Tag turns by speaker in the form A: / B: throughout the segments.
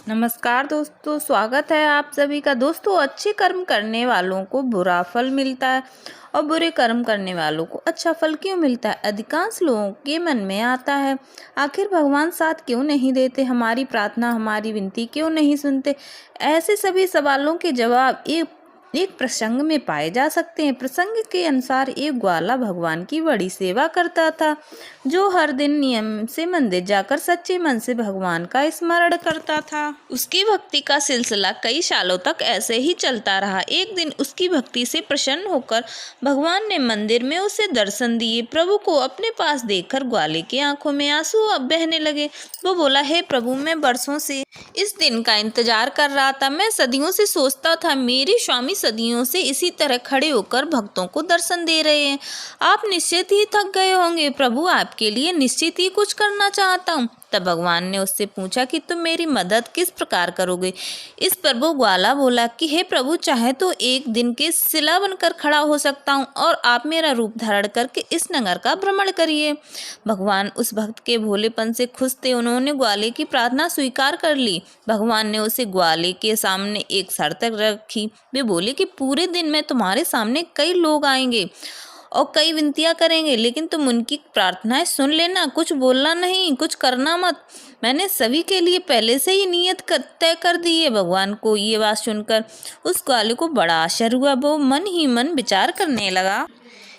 A: नमस्कार दोस्तों, स्वागत है आप सभी का। दोस्तों, अच्छे कर्म करने वालों को बुरा फल मिलता है और बुरे कर्म करने वालों को अच्छा फल क्यों मिलता है? अधिकांश लोगों के मन में आता है, आखिर भगवान साथ क्यों नहीं देते? हमारी प्रार्थना, हमारी विनती क्यों नहीं सुनते? ऐसे सभी सवालों के जवाब एक प्रसंग में पाए जा सकते हैं। प्रसंग के अनुसार एक ग्वाला भगवान की बड़ी सेवा करता था, जो हर दिन नियम से मंदिर जाकर सच्चे मन से भगवान का स्मरण करता था। उसकी भक्ति का सिलसिला कई सालों तक ऐसे ही चलता रहा। एक दिन उसकी भक्ति से प्रसन्न होकर भगवान ने मंदिर में उसे दर्शन दिए। प्रभु को अपने पास देखकर ग्वाले की आंखों में आंसू अब बहने लगे। वो बोला, हे प्रभु, मैं बरसों से इस दिन का इंतजार कर रहा था। मैं सदियों से सोचता था, मेरे स्वामी सदियों से इसी तरह खड़े होकर भक्तों को दर्शन दे रहे हैं। आप निश्चित ही थक गए होंगे। प्रभु, आपके लिए निश्चित ही कुछ करना चाहता हूँ। तब भगवान ने उससे पूछा कि तुम मेरी मदद किस प्रकार करोगे? इस पर वो ग्वाला बोला कि हे प्रभु, चाहे तो एक दिन के शिला बनकर खड़ा हो सकता हूँ और आप मेरा रूप धारण करके इस नगर का भ्रमण करिए। भगवान उस भक्त के भोलेपन से खुश थे। उन्होंने ग्वाले की प्रार्थना स्वीकार कर ली। भगवान ने उसे ग्वाले के सामने एक शर्त रखी। वे बोले कि पूरे दिन में तुम्हारे सामने कई लोग आएंगे और कई विनतियां करेंगे, लेकिन तुम उनकी प्रार्थनाएं सुन लेना, कुछ बोलना नहीं, कुछ करना मत। मैंने सभी के लिए पहले से ही नियत तय कर दी है। भगवान को ये बात सुनकर उस ग्वाले को बड़ा आश्चर्य हुआ। वो मन ही मन विचार करने लगा,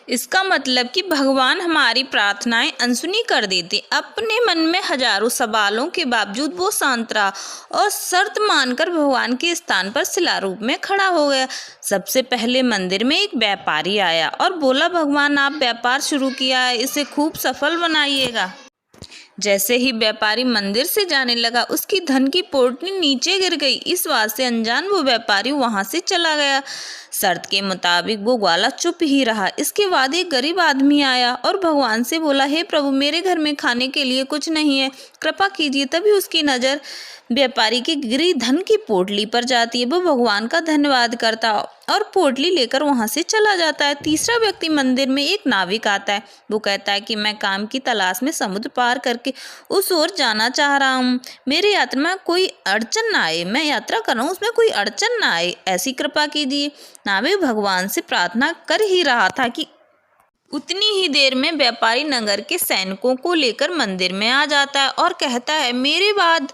A: इसका मतलब कि भगवान हमारी प्रार्थनाएं अनसुनी कर देते। अपने मन में हजारों सवालों के बावजूद वो शांत रहा और शर्त मानकर भगवान के स्थान पर शिला रूप में खड़ा हो गया। सबसे पहले मंदिर में एक व्यापारी आया और बोला, भगवान, आप व्यापार शुरू किया है, इसे खूब सफल बनाइएगा। जैसे ही व्यापारी मंदिर से जाने लगा, उसकी धन की पोटली नीचे गिर गई। इस बात से अनजान वो व्यापारी वहां से चला गया। शर्त के मुताबिक वो ग्वाला चुप ही रहा। इसके बाद एक गरीब आदमी आया और भगवान से बोला, हे प्रभु, मेरे घर में खाने के लिए कुछ नहीं है, कृपा कीजिए। तभी उसकी नज़र व्यापारी की गिरी धन की पोटली पर जाती है। वो भगवान का धन्यवाद करता और पोटली लेकर वहां से चला जाता है। तीसरा व्यक्ति मंदिर में एक नाविक आता है। वो कहता है कि मैं काम की तलाश में समुद्र पार करके उस ओर जाना चाह रहा हूँ। मेरी यात्रा में कोई अड़चन ना आए, मैं यात्रा कर रहा हूँ, उसमें कोई अड़चन ना आए, ऐसी कृपा कीजिए। नाविक भगवान से प्रार्थना कर ही रहा था कि उतनी ही देर में व्यापारी नगर के सैनिकों को लेकर मंदिर में आ जाता है और कहता है, मेरे बाद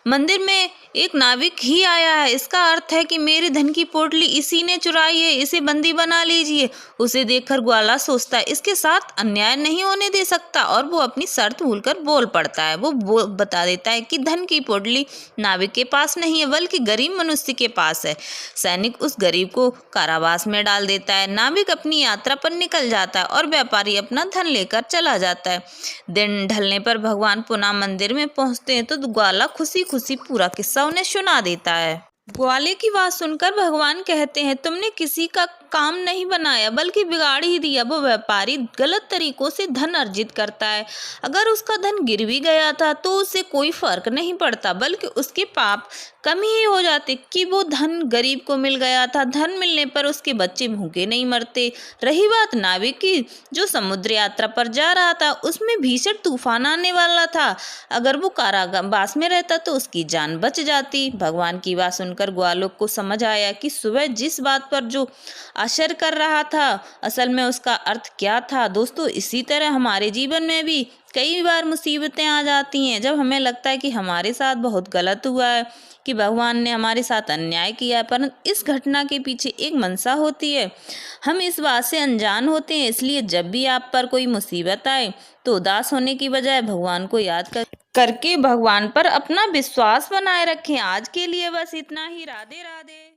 A: मंदिर में एक नाविक ही आया है। इसका अर्थ है कि मेरे धन की पोटली इसी ने चुराई है, इसे बंदी बना लीजिए। उसे देखकर ग्वाला सोचता है, इसके साथ अन्याय नहीं होने दे सकता, और वो अपनी शर्त भूलकर बोल पड़ता है। वो बता देता है कि धन की पोटली नाविक के पास नहीं है, बल्कि गरीब मनुष्य के पास है। सैनिक उस गरीब को कारावास में डाल देता है। नाविक अपनी यात्रा पर निकल जाता है और व्यापारी अपना धन लेकर चला जाता है। दिन ढलने पर भगवान पुनः मंदिर में पहुंचते हैं तो ग्वाला खुशी खुशी पूरा किस्सा उन्हें सुना देता है। ग्वाले की बात सुनकर भगवान कहते हैं, तुमने किसी का काम नहीं बनाया, बल्कि बिगाड़ ही दिया। वो व्यापारी गलत तरीकों से धन अर्जित करता है। अगर उसका धन गिर भी गया था तो उससे कोई फर्क नहीं पड़ता, बल्कि उसके पाप कम ही हो जाते कि वो धन गरीब को मिल गया था। धन मिलने पर उसके बच्चे भूखे नहीं मरते। रही बात नाविक की, जो समुद्र यात्रा पर जा रहा था, उसमें भीषण तूफान आने वाला था। अगर वो कारावास में रहता तो उसकी जान बच जाती। भगवान की बात सुनकर ग्वालों को समझ आया कि सुबह जिस बात पर जो आश्चर्य कर रहा था, असल में उसका अर्थ क्या था। दोस्तों, इसी तरह हमारे जीवन में भी कई बार मुसीबतें आ जाती हैं, जब हमें लगता है कि हमारे साथ बहुत गलत हुआ है, कि भगवान ने हमारे साथ अन्याय किया है, परंतु इस घटना के पीछे एक मंशा होती है। हम इस बात से अनजान होते हैं। इसलिए जब भी आप पर कोई मुसीबत आए तो उदास होने की बजाय भगवान को याद करके भगवान पर अपना विश्वास बनाए रखें। आज के लिए बस इतना ही। राधे राधे।